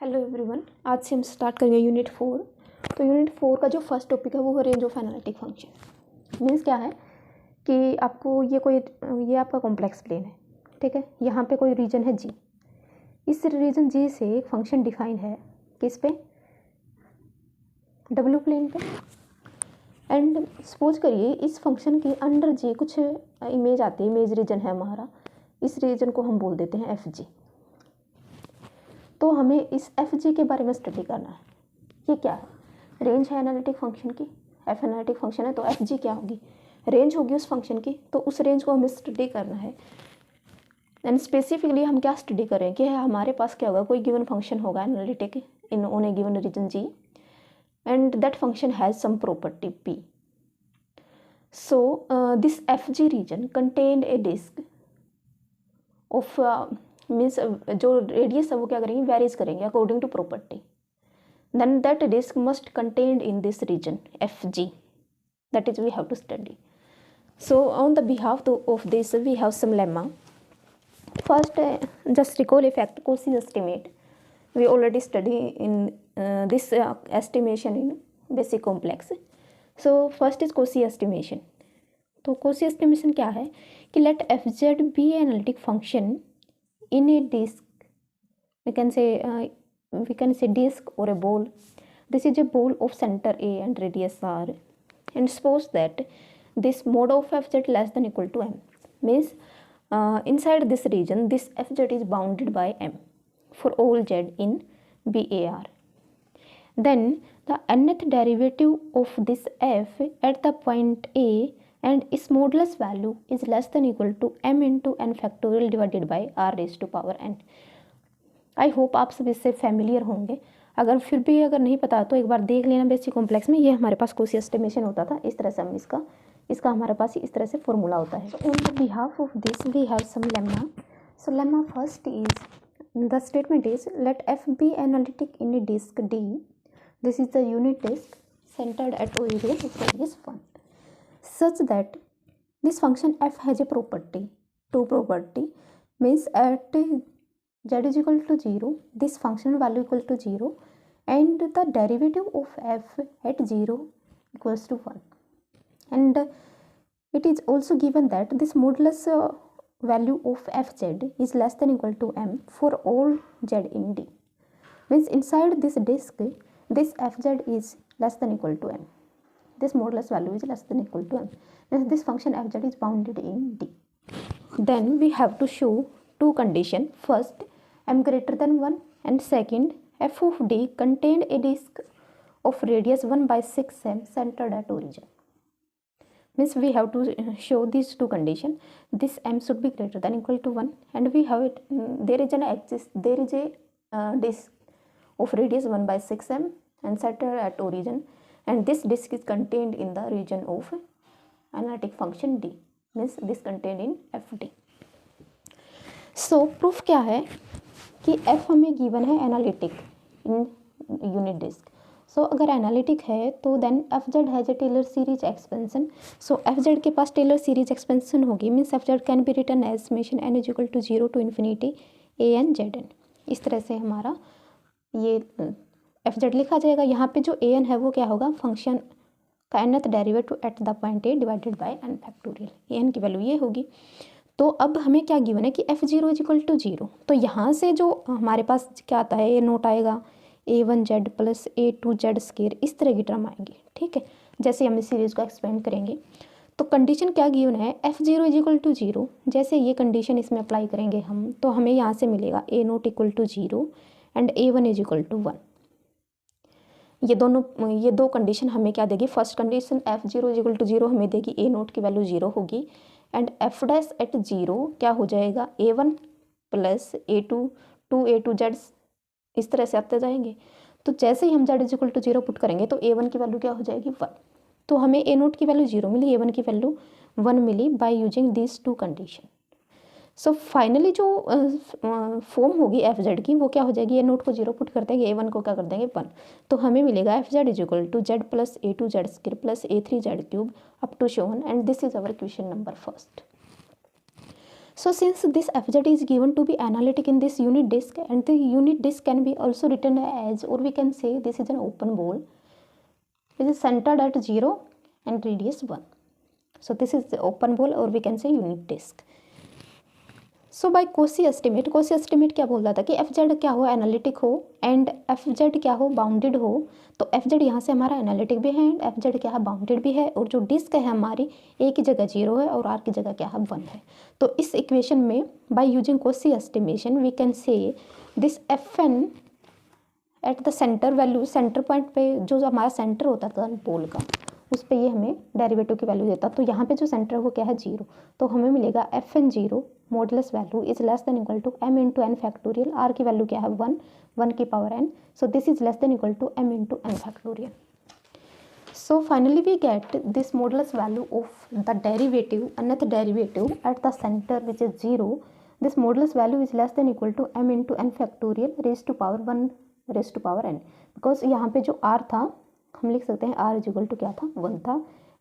Hello everyone, आज से हम स्टार्ट करेंगे यूनिट 4। तो यूनिट 4 का जो फर्स्ट टॉपिक है वो range of analytic function. Means क्या है कि आपको ये आपका कॉम्प्लेक्स प्लेन है, ठीक है। यहाँ पे कोई रीजन है जी, इस रीजन जी से एक फंक्शन डिफाइन है किस पे, डब्ल्यू प्लेन पे। एंड सपोज करिए इस फंक्शन के अंडर जी कुछ इमेज आती है, इमेज रीजन है हमारा, इस रीजन को हम बोल देते हैं एफ जी। तो हमें इस एफ जी के बारे में स्टडी करना है। ये क्या है, रेंज है एनालिटिक फंक्शन की, एफ एनालिटिक फंक्शन है तो एफ जी क्या होगी, रेंज होगी उस फंक्शन की। तो उस रेंज को हमें स्टडी करना है। एंड स्पेसिफिकली हम क्या स्टडी करें कि हमारे पास क्या होगा, कोई गिवन फंक्शन होगा analytic in on a given region G and that function has some property P. So this f G region contain a disk of means जो रेडियस है वो क्या करेंगे, वेरीज करेंगे according to property. Then that disk must contained in this region Fg, that is we have to study. So on the behalf of this we have some lemma. First just recall a fact, Cauchy estimate. We already study in this estimation in basic complex. So first is Cauchy estimation. तो Cauchy estimation क्या है कि let fz be an analytic function in a disk, we can say disk or a ball. This is a ball of center A and radius R, and suppose that this mode of fz less than equal to m, means inside this region this fz is bounded by m for all z in BAR. Then the nth derivative of this f at the point A and its modulus value is less than equal to m into n factorial divided by r raised to power n. I hope आप सब इससे familiar होंगे। अगर फिर भी अगर नहीं पता तो एक बार देख लेना बेसिक कॉम्प्लेक्स में। ये हमारे पास Cauchy एस्टिमेशन होता था, इस तरह से हम इसका हमारे पास इस तरह से फॉर्मूला होता है। On the behalf of this we have some lemma. So lemma first is the statement is let f be analytic in a disk D, this is the unit disk centred at origin is 1 such that this function f has a property, to property, means at z is equal to 0, this function value equal to 0 and the derivative of f at 0 equals to 1, and it is also given that this modulus value of fz is less than equal to m for all z in D, means inside this disk this fz is less than equal to m, this modulus value is less than equal to m, means this function fz is bounded in D. Then we have to show two conditions. First, m greater than 1, and second, f of D contained a disk of radius 1 by 6 m centered at origin. Means we have to show these two conditions. This m should be greater than equal to 1 and we have it, there is a disk of radius 1 by 6 m and centered at origin, and this disk is contained in the region of analytic function D, means this contained in Fd. So proof क्या है कि f हमें given है analytic in unit disk. So अगर analytic है तो then f z has a Taylor series expansion. So f z के पास टेलर सीरीज एक्सपेंशन होगी, means f z can be written as summation n is equal to 0 to infinity a n z n. इस तरह से हमारा ये F Z लिखा जाएगा। यहाँ पे जो ए एन है वो क्या होगा, फंक्शन का nth derivative at the point a divided by n factorial, a n की वैल्यू ये होगी। तो अब हमें क्या गिवन है कि f zero is equal to 0। तो यहाँ से जो हमारे पास क्या आता है, ये नोट आएगा a1z प्लस a2z स्केयर, इस तरह की टर्म आएंगी, ठीक है। जैसे हम इस सीरीज को एक्सपेंड करेंगे तो कंडीशन क्या गिवन है, f zero is equal to 0। जैसे ये कंडीशन इसमें अप्लाई करेंगे हम तो हमें यहाँ से मिलेगा a naught equal to 0 and a1 is equal to 1। ये दो कंडीशन हमें क्या देगी, first condition f zero is equal to 0 हमें देगी a नोट की वैल्यू 0 होगी एंड एफ डैश एट 0 क्या हो जाएगा, a1 plus a2 to a2z, इस तरह से आते जाएंगे। तो जैसे ही हम z is equal to 0 put करेंगे तो a1 की वैल्यू क्या हो जाएगी 1। तो हमें a नोट की वैल्यू 0 मिली, a1 की वैल्यू 1 मिली by using this two condition. So finally जो फॉर्म होगी एफ जेड की वो क्या हो जाएगी, a नोट को 0 पुट कर देंगे, a1 को क्या कर देंगे 1। तो हमें मिलेगा f z is equal to z plus a2z square plus a3z cube up to shown, and this is our question number first. So since this fz is given to be analytic in this unit disk, and the unit disk can be also written as, or we can say this is an open ball which is centered at 0 and radius 1. So this is the open ball, or we can say unit disk. So by Cauchy estimate क्या बोल रहा था कि F Z क्या हो, analytic हो, and F Z क्या हो, बाउंडेड हो. तो एफ जेड यहाँ से हमारा एनालिटिक भी है एंड एफ जेड क्या है, बाउंडेड भी है. और जो डिस्क है हमारी ए की जगह 0 है और आर की जगह क्या है, 1 है. तो इस इक्वेशन में by using Cauchy estimation we can say this f n at the centre value, centre point पे जो हमारा सेंटर होता था पोल का, उस पर ये हमें डेरिवेटिव की वैल्यू देता. तो यहाँ पे जो सेंटर है वो क्या है, 0. तो हमें मिलेगा f n 0 modulus value is less than equal to m into n factorial. R की वैल्यू क्या है, 1 की power n. So this is less than equal to m into n factorial. So finally we get this modulus value of the derivative, nth derivative at the center which is 0. This modulus value is less than equal to m into n factorial raised to power 1 raised to power n. Because यहाँ पे जो r था हम लिख सकते हैं r is equal to क्या था, 1 था,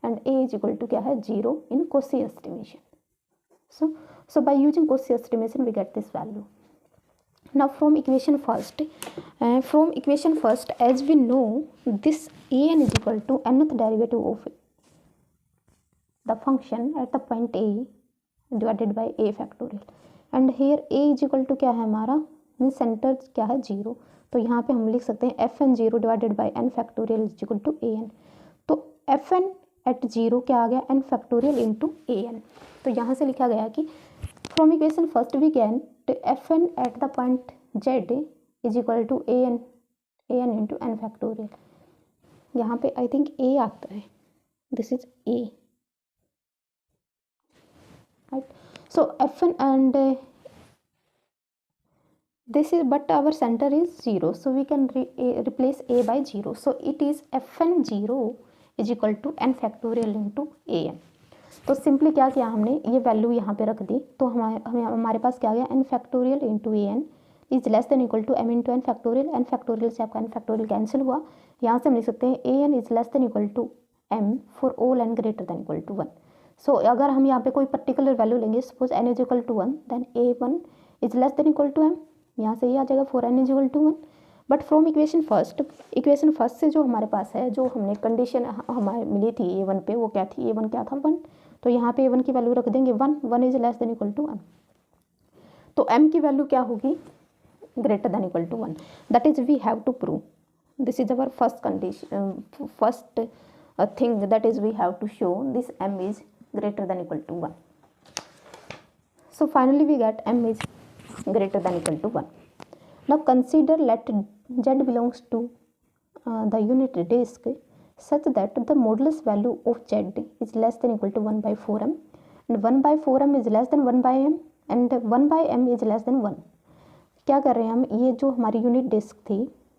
and a is equal to क्या है, 0 in Cauchy estimation. So by using Cauchy estimation we get this value. Now from equation first, as we know this an is equal to nth derivative of the function at the point a divided by a factorial, and here a is equal to क्या है हमारा, mean centre क्या है, 0. तो यहाँ पे हम लिख सकते हैं f n 0 divided by n factorial is equal to a n. तो एफ एन एट 0 क्या आ गया, n factorial into a n. तो यहाँ से लिखा गया कि from equation first we can f n at the point z is equal to a n into n factorial. यहाँ पे आई थिंक ए आता है, this is a, right. So f n and this is, but our center is 0, so we can replace a by 0. So it is fn 0 is equal to n factorial into an. तो simply क्या किया हमने, ये value यहाँ पे रख दी. तो हमारे पास क्या गया, n factorial into a n is less than equal to m into n factorial. N factorial से आपका n फैक्टोरियल कैंसिल हुआ. यहाँ से हम लिख सकते हैं a n is less than equal to m for all n greater than equal to 1. So अगर हम यहाँ पे कोई पर्टिकुलर वैल्यू लेंगे, suppose n is equal to 1, then a1 is less than equal to m. यहाँ से ये आ जाएगा for n is equal to 1. But from equation first से जो हमारे पास है, जो हमने कंडीशन हमारे मिली थी a1 पे, वो क्या थी, a1 क्या था, 1. तो यहाँ पे a1 की वैल्यू रख देंगे 1 is less than equal to m. तो m की वैल्यू क्या होगी, greater than equal to 1. That is we have to prove. This is our first condition, first thing, that is we have to show this m is greater than equal to 1. So finally we get m is greater than equal to 1. Now consider let z belongs to the unit disk such that the modulus value of z is less than equal to 1 by 4m, and 1 by 4m is less than 1 by m, and 1 by m is less than 1. क्या कर रहे हैं हम, ये जो हमारी unit disc थी,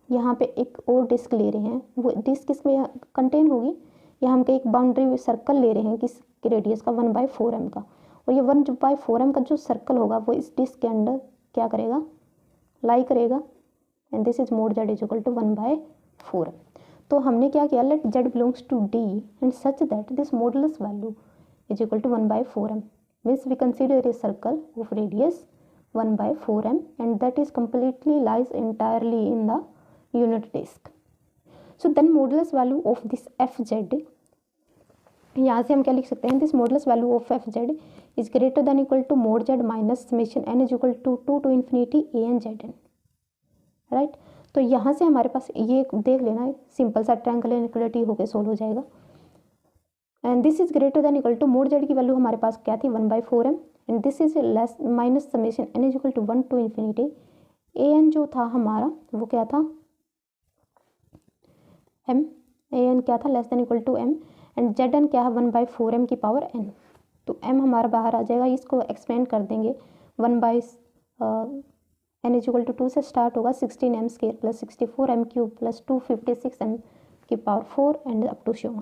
यहाँ पे एक और डिस्क ले रहे हैं. वो डिस्क इसमें कंटेन होगी, या हम एक बाउंड्री सर्कल ले रहे हैं किस रेडियस का, 1 by 4m का. और ये 1 by 4m का जो सर्कल होगा वो इस डिस्क के अंदर क्या करेगा, लाई करेगा. And this is mod z is equal to 1 by 4m. तो हमने क्या किया, let z belongs to D and such that this modulus value is equal to 1 by 4m. Means we consider a circle of radius 1 by 4m and that is completely lies entirely in the unit disk. So then modulus value of this fz, यहाँ से हम क्या लिख सकते हैं, this modulus value of f z is greater than equal to mod z minus summation n is equal to 2 to infinity a n z n, right. तो यहाँ से हमारे पास ये देख लेना, सिंपल सा ट्रायंगल इनइक्वालिटी होकर सोल्व हो जाएगा. And this is greater than equal to mod z की वैल्यू हमारे पास क्या थी, 1 by 4m, and this is less minus summation n is equal to 1 to infinity a n जो था हमारा वो क्या था, m. ए एन क्या था, less than equal to m, and z n क्या है, 1 by 4m की पावर n. तो m हमारा बाहर आ जाएगा, इसको एक्सपेंड कर देंगे. 1 by n is equal to 2 से स्टार्ट होगा, 16m square plus 64m cube plus 256m की power 4 and up to show.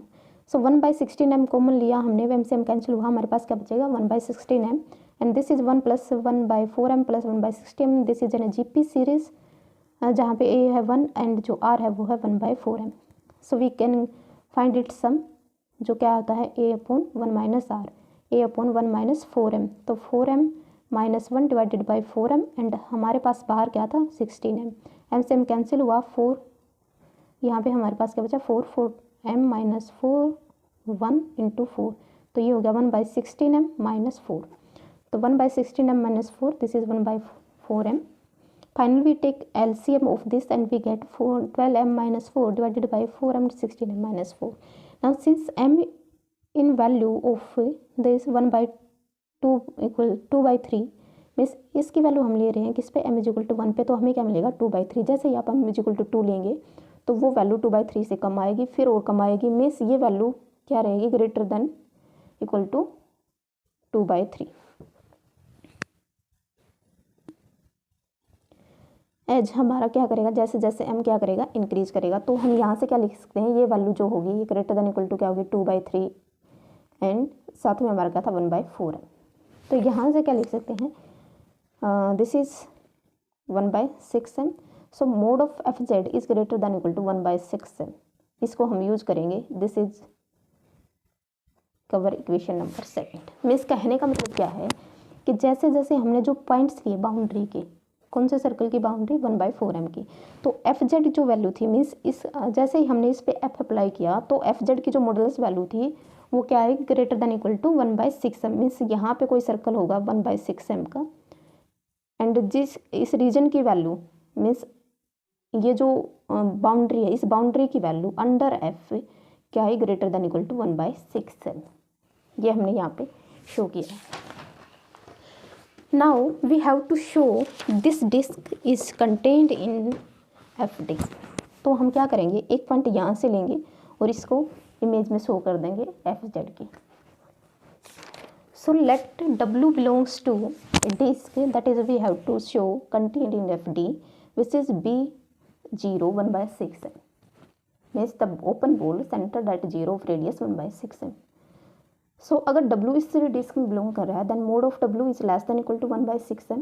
So 1 by 16m common लिया हमने, m से m कैंसिल हुआ, हमारे पास क्या बचेगा, 1 by 16m, and this is 1 plus 1 by 4m plus 1 by 16m. This is an GP series जहाँ पे a है 1 एंड जो r है वो है 1 by 4m. So we can find it sum, जो क्या होता है a upon 1 minus r, a upon 1 minus 4m. तो 4m -1 divided by 4m and हमारे पास बाहर क्या था 16m, m से m कैंसिल हुआ 4, यहाँ पे हमारे पास क्या बचा 4m - 4 1 × 4, तो ये हो गया 1/16m - 4, तो 1/16m - 4 this is 1/4m. Finally we take LCM of this and we get 12m - 4 divided by 4m 16m - 4. Now since m in value of this 1/2 equal 2/3 means इसकी वैल्यू हम ले रहे हैं किस पे m = 1 पे, तो हमें क्या मिलेगा 2/3. जैसे ही आप m = 2 लेंगे तो वो वैल्यू 2/3 से कम आएगी, फिर और कम आएगी, मीन्स ये वैल्यू क्या रहेगी greater than equal to 2/3. As हमारा क्या करेगा जैसे जैसे m क्या करेगा इंक्रीज करेगा, तो हम यहाँ से क्या लिख सकते हैं ये वैल्यू जो होगी ये ग्रेटर देन इक्वल टू क्या होगी 2/3 एंड साथ में हमारा क्या था 1/4 है. तो यहाँ से क्या लिख सकते हैं this is 1/6m. So mod of f z is greater than equal to 1/6m. इसको हम यूज करेंगे. This is cover equation number 7. Means कहने का मतलब क्या है कि जैसे जैसे हमने जो पॉइंट्स लिए बाउंड्री के, कौन से सर्कल की बाउंड्री 1/4m की, तो एफ जेड जो वैल्यू थी मीन्स इस जैसे ही हमने इस पे एफ अप्लाई किया तो एफ जेड की जो मॉडुलस वैल्यू थी वो क्या है greater than equal to 1/6m. Means यहाँ पे कोई सर्कल होगा 1/6m का एंड जिस इस रीजन की वैल्यू मीन्स ये जो बाउंड्री है इस बाउंड्री की वैल्यू अंडर एफ क्या है greater than equal to 1/6m. ये हमने यहाँ पे शो किया है. Now we have to show this disk is contained in F disk. तो हम क्या करेंगे एक पॉइंट यहाँ से लेंगे और इसको इमेज में शो कर देंगे एफ जेड की. So let W belongs to a disk that is we have to show contained in FD which is B0 1/6m. means the open ball centered at 0 of radius 1/6m. सो अगर W इस disc में belong कर रहा है then mode of W is less than equal to 1/6m.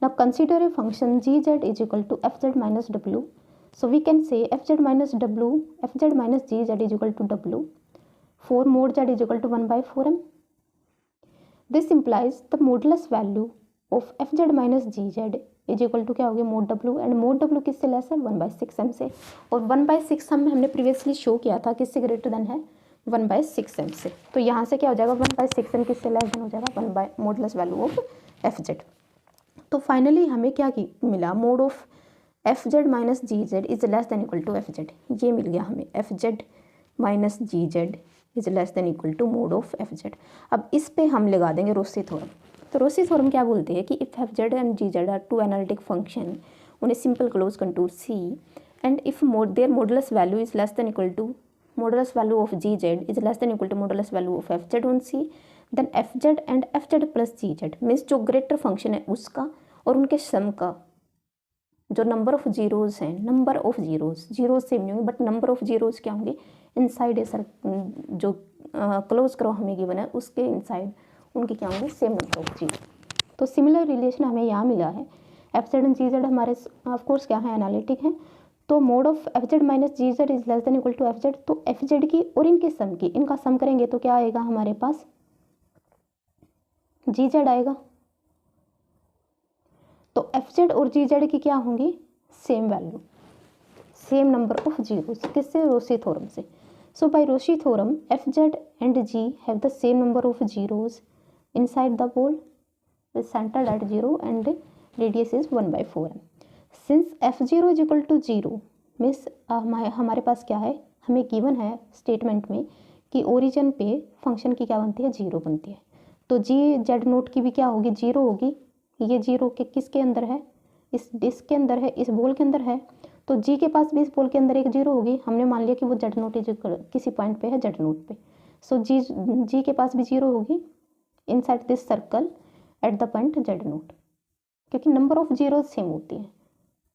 Now consider a function ji z is equal to f z minus W. So we can से F z minus W F z minus g z is equal to W for mode z is equal to 1/4m. This implies the modeless value of f z minus g z is equal to क्या होगी mode W and mode W किससे less है 1/6m से. और 1/6m में हमने previously show किया था किससे ग्रेटर देन है 1/6m से. तो यहाँ से क्या हो जाएगा 1/6m किससे लेस देन हो जाएगा 1 modulus value of f z. तो फाइनली हमें क्या मिला mod of f z minus g z is less than equal to f z. ये मिल गया हमें f z minus g z is less than equal to mod of f z. अब इस पे हम लगा देंगे रोसी थ्योरम. तो रोसी थ्योरम क्या बोलते हैं कि if f z and g z are two analytic function उन्हें simple close contour c and if their modulus value is less than equal to modulus value of gz is less than equal to modulus value of fz on c, then fz and fz plus gz means जो greater function है उसका और उनके sum का जो number of zeros हैं number of zeros same नहीं होंगे बट नंबर ऑफ जीरोज क्या होंगे इनसाइड ए सर जो क्लोज करो हमें गिवन है उसके इनसाइड उनके क्या होंगे सेम नंबर ऑफ जीरो. तो सिमिलर रिलेशन हमें यहाँ मिला है. F z and g z हमारे ऑफकोर्स क्या है एनालिटिक हैं. तो mod of f z minus g z is less than equal to f z. तो एफ जेड की और इनके सम की इनका सम करेंगे तो क्या आएगा हमारे पास जी जेड आएगा. तो एफ जेड और जी जेड की क्या होंगी same value same number of zeros किससे रोसी थ्योरम से. So by Rouche theorem f z and g have the same number of zeros inside the ball centered at 0 and radius is 1/4m. Since f0 is equal to 0 means हमारे पास क्या है हमें given है statement में कि origin पे function की क्या बनती है 0 बनती है. तो जी जेड नोट की भी क्या होगी 0 होगी. ये 0 के किसके अंदर है इस डिस्क के अंदर है इस बॉल के अंदर है. तो जी के पास भी इस बॉल के अंदर एक 0 होगी. हमने मान लिया कि वो जेड नोट किसी पॉइंट पे है जेड नोट पे. सो जी के पास भी 0 होगी inside this circle at the point z naught क्योंकि नंबर ऑफ जीरो सेम होती है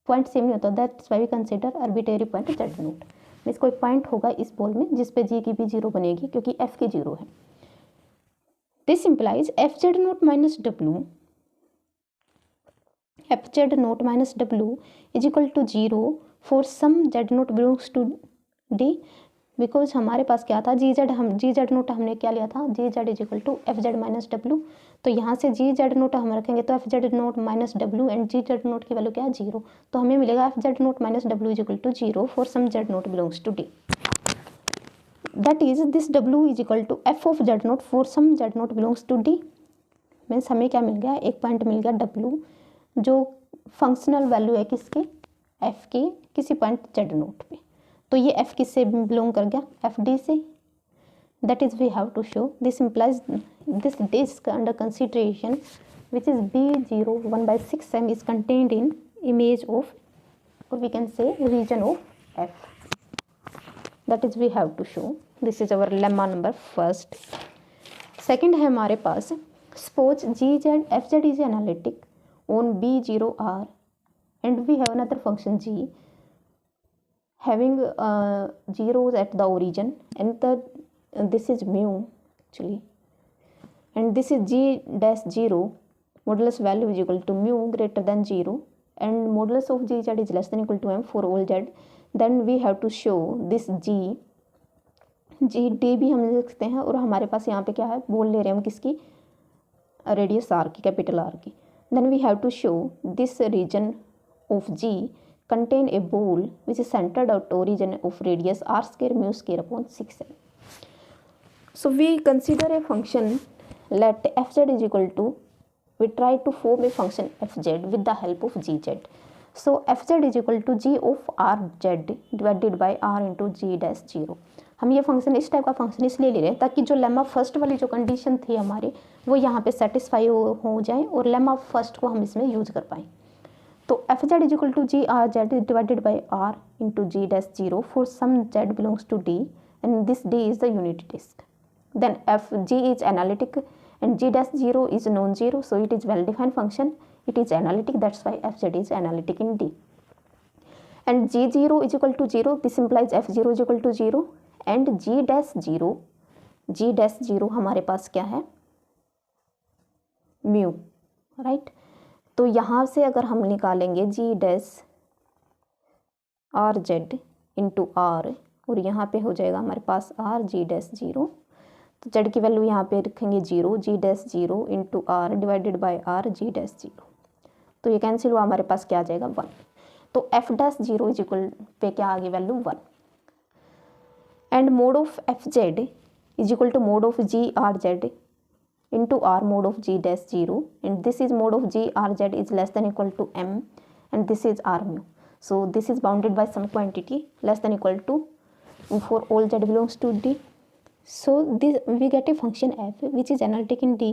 पॉइंट सेम नहीं होता. That's why we consider arbitrary point z naught. Means कोई पॉइंट होगा इस बॉल में जिस पे जी की भी 0 बनेगी क्योंकि एफ की 0 है. This implies f z naught minus डब्ल्यू is equal to 0 for some z naught belongs to d. Because हमारे पास क्या था जी जेड नोट हमने क्या लिया था g z is equal to f z minus डब्ल्यू. तो यहाँ से जी जेड नोट हम रखेंगे तो एफ जेड नोट माइनस डब्ल्यू एंड जी जेड नोट की वैल्यू क्या है 0। तो हमें मिलेगा एफ जेड नोट माइनस डब्ल्यू is equal to 0 for some z naught belongs to D. That is this डब्ल्यू is equal to f of z naught for some z naught belongs to d. Means हमें क्या मिल गया, एक point मिल गया W जो functional value है किसके, F के किसी पॉइंट जेड नोट पे। तो ये एफ किससे बिलोंग कर गया, एफ डी से। That is we have to show this implies this disk under consideration which is B0 1/6m is contained in image of, or we can say region of F. That is we have to show. This is our lemma number first. Second है हमारे पास suppose GZ FZ is analytic on B0R and we have another function G having zeros at the origin and this is mu actually, and this is G dash 0 modulus value is equal to mu greater than 0 and modulus of gz is less than equal to m for all z. Then we have to show this g d भी हम लिख सकते हैं, और हमारे पास यहाँ पे क्या है, बोल ले रहे हैं हम किसकी, रेडियस r की, कैपिटल R की। Then we have to show this region of g contain a ball which is centered at origin of radius r square mu square upon 6m. So we consider a function let fz is equal to, we try to form a function fz with the help of gz. So fz is equal to g of rz divided by r into g dash 0. हम ये function इस type का function इसलिए ले रहे हैं ताकि जो लेमा फर्स्ट वाली जो कंडीशन थी हमारी वो यहाँ पे सेटिस्फाई हो जाए और लेमा फर्स्ट को हम इसमें यूज कर पाएँ। तो f z is equal to g r z divided by r into g dash 0 for some z belongs to D and this d is the unit disk. Then f g is analytic and g dash 0 is non-zero, so it is well defined function, it is analytic, that's why fz is analytic in D. And g0 is equal to 0, this implies f0 is equal to 0 and g dash 0 हमारे पास क्या है, mu, right? तो यहाँ से अगर हम निकालेंगे g dash r z into r और यहाँ पे हो जाएगा हमारे पास r g dash 0, तो जेड की वैल्यू यहाँ पे रखेंगे 0, g dash 0 into r divided by r g dash 0, तो ये कैंसिल हुआ, हमारे पास क्या आ जाएगा 1। तो F dash 0 is equal pay क्या आ गई value 1 and mod of f z is equal to mod of g r z into r mod of g dash 0 and this is mod of g r z is less than equal to m and this is r mu, so this is bounded by some quantity less than equal to for all z belongs to d. So this we get a function f which is analytic in D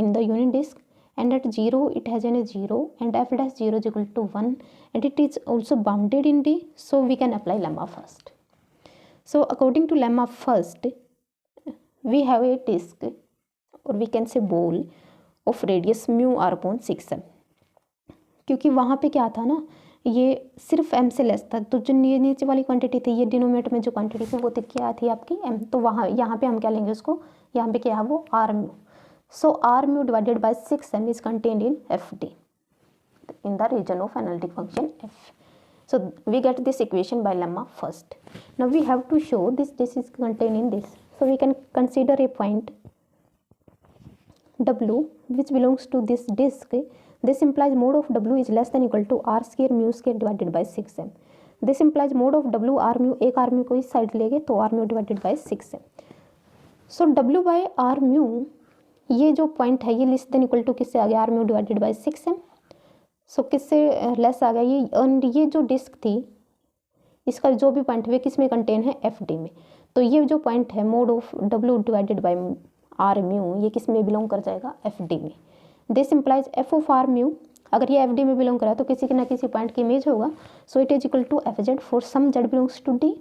in the unit disk and at 0 it has a 0 and f dash 0 is equal to 1 and it is also bounded in D, so we can apply lemma first. So according to lemma first we have a disk or we can say ball of radius mu r upon 6m, क्योंकि वहाँ पे क्या था ना, ये सिर्फ m से less था, तो जो नीचे वाली क्वांटिटी थी ये डिनोमिनेटर में जो क्वांटिटी थी वो तो क्या थी आपकी m, तो वहाँ यहाँ पे हम क्या लेंगे उसको, यहाँ पे क्या है वो r mu, so r mu divided by 6m is contained in F D in the region of analytic function f. So we get this equation by lemma first. Now we have to show this is contained in this, so we can consider a point w which belongs to this disk. This implies mode of w is less than equal to r square mu square divided by 6m. This implies mode of w r mu, एक r mu को इस side लेंगे तो r mu divided by 6m. So w by r mu ये जो point है ये less than equal to किससे आ गया, r mu divided by 6m. So किससे लेस आ गया ये, और ये जो डिस्क थी इसका जो भी पॉइंट है किस में कंटेन है एफ डी में, तो ये जो पॉइंट है mod of w divided by r mu ये किस में बिलोंग कर जाएगा, एफ डी में. This implies f of r mu, अगर ये एफ डी में बिलोंग करा तो किसी ना किसी पॉइंट की इमेज होगा, so it is equal to f z for some z belongs to d.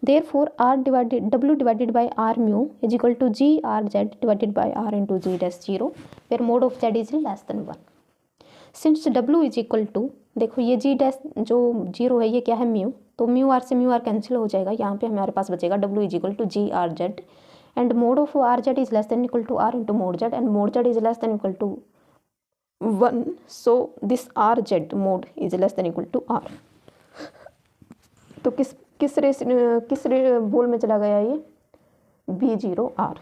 Therefore r divided डब्ल्यू divided by r mu is equal to g r z divided by r into g dash 0 where mod of z is less than 1. Since डब्ल्यू is equal to, देखो ये जी dash जो 0 है ये क्या है mu, तो म्यू आर से म्यू आर कैंसिल हो जाएगा, यहाँ पे हमारे पास बचेगा डब्ल्यू is equal to g r z and mode of rz is less than equal to r into mod z and mod z is less than equal to 1, so this rz mode is less than equal to r. तो किस बोल में चला गया ये B0R.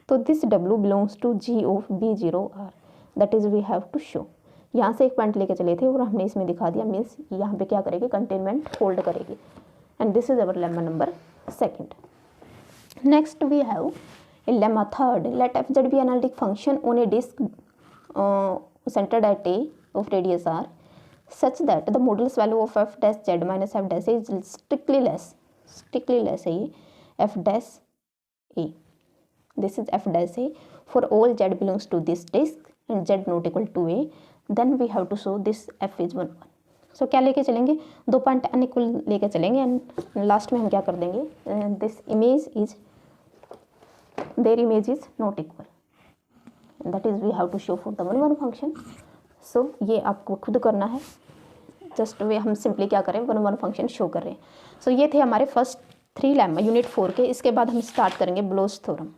तो this W belongs to G of B0R, that is we have to show. यहाँ से एक पॉइंट लेके चले थे और हमने इसमें दिखा दिया, मीन्स यहाँ पे क्या करेगी, कंटेनमेंट होल्ड करेगी। And this is our lemma number second. Next we have a lemma third, let fz be analytic function on a disk centered at a of radius r such that the modulus value of f dash z minus f dash a is strictly less है ये f dash a, this is f dash a for all z belongs to this disk and z not equal to a, then we have to show this f is 1 1। सो क्या लेके चलेंगे, दो point unequal लेके चलेंगे and last में हम क्या कर देंगे, this image is their image is not equal, that is we have to show for the 1 1 function। so ये आपको खुद करना है, जस्ट वे हम सिंपली क्या करें, 1 1 फंक्शन शो कर रहे हैं। सो ये थे हमारे फर्स्ट 3 लेमा यूनिट 4 के। इसके बाद हम स्टार्ट करेंगे ब्लोच थ्योरम।